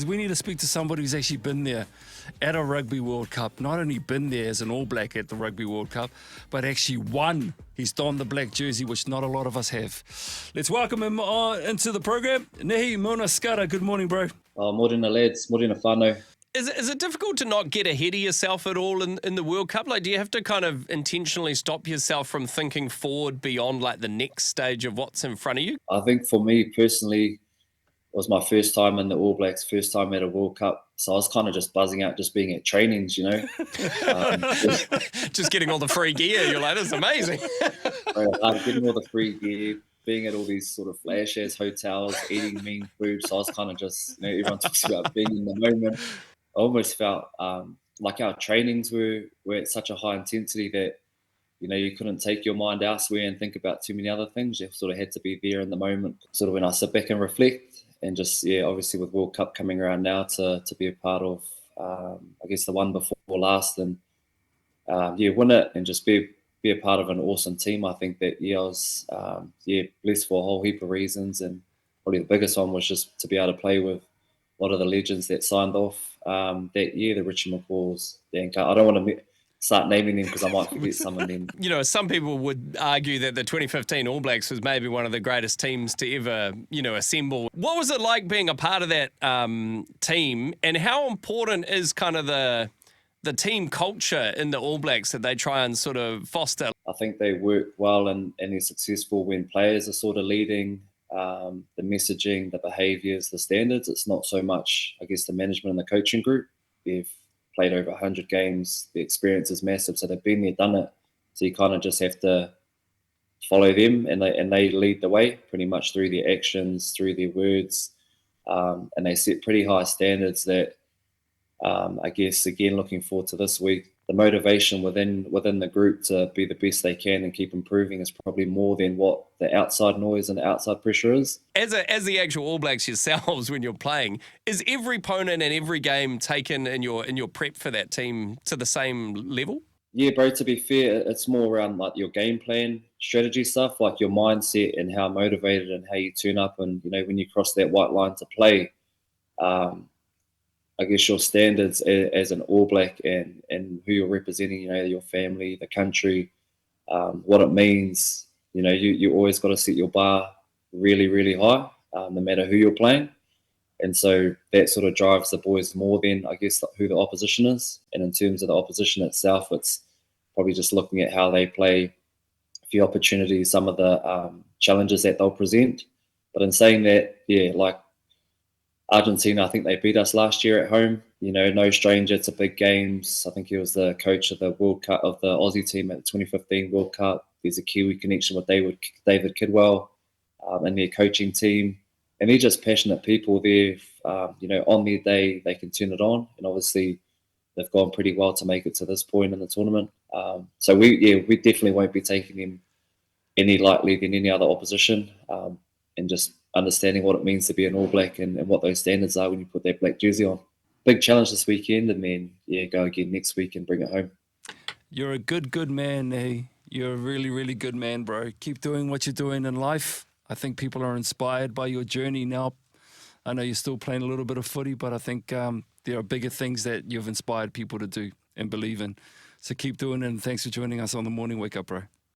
we need to speak to somebody who's actually been there at a Rugby World Cup. Not only been there as an All Black at the Rugby World Cup, but actually won. He's donned the black jersey, which not a lot of us have. Let's welcome him into the program. Nehe, Milner, Skudder, good morning, bro. Morena lads, morena whānau. Is it difficult to not get ahead of yourself at all in the World Cup? Like, do you have to kind of intentionally stop yourself from thinking forward beyond like the next stage of what's in front of you? I think for me personally, it was my first time in the All Blacks, first time at a World Cup. So I was kind of just buzzing out, just being at trainings, you know. Just getting all the free gear. You're like, that's amazing. Getting all the free gear, being at all these sort of flash-ass hotels, eating mean food. So I was kind of just, everyone talks about being in the moment. I almost felt like our trainings were at such a high intensity that, you couldn't take your mind elsewhere and think about too many other things. You sort of had to be there in the moment. Sort of when I sit back and reflect and just, obviously with World Cup coming around now to be a part of, I guess the one before last and, win it and just be a part of an awesome team. I think that, I was, blessed for a whole heap of reasons. And probably the biggest one was just to be able to play with a lot of the legends that signed off that year, the Richie McCaws, Dan Carr. I don't want to start naming them because I might forget some of them. Some people would argue that the 2015 All Blacks was maybe one of the greatest teams to ever, assemble. What was it like being a part of that team, and how important is kind of the team culture in the All Blacks that they try and sort of foster? I think they work well and they're successful when players are sort of leading the messaging, the behaviours, the standards. It's not so much, I guess, the management and the coaching group. They've played over 100 games. The experience is massive, so they've been there, done it. So you kind of just have to follow them, and they lead the way pretty much through their actions, through their words, and they set pretty high standards that I guess, again, looking forward to this week. The motivation within the group to be the best they can and keep improving is probably more than what the outside noise and the outside pressure is. As the actual All Blacks yourselves, when you're playing, is every opponent and every game taken in your prep for that team to the same level? Yeah, bro, to be fair, it's more around like your game plan, strategy stuff, like your mindset and how motivated and how you turn up. And, when you cross that white line to play, I guess your standards as an All Black and who you're representing, your family, the country, what it means, you always got to set your bar really, really high, no matter who you're playing. And so that sort of drives the boys more than, I guess, who the opposition is. And in terms of the opposition itself, it's probably just looking at how they play, a few opportunities, some of the challenges that they'll present. But in saying that, like Argentina, I think they beat us last year at home. No stranger to big games. I think he was the coach of the World Cup of the Aussie team at the 2015 World Cup. There's a Kiwi connection with David Kidwell and their coaching team. And they're just passionate people. They're, on their day, they can turn it on. And obviously, they've gone pretty well to make it to this point in the tournament. So we definitely won't be taking them any lightly than any other opposition. And just understanding what it means to be an All Black and what those standards are when you put that black jersey on. Big challenge this weekend, and then go again next week and bring it home. You're a good man, Nehe. You're a really, really good man, bro. Keep doing what you're doing in life. I think people are inspired by your journey now. I know you're still playing a little bit of footy, but I think there are bigger things that you've inspired people to do and believe in. So keep doing it, and thanks for joining us on the Morning Wake Up, bro.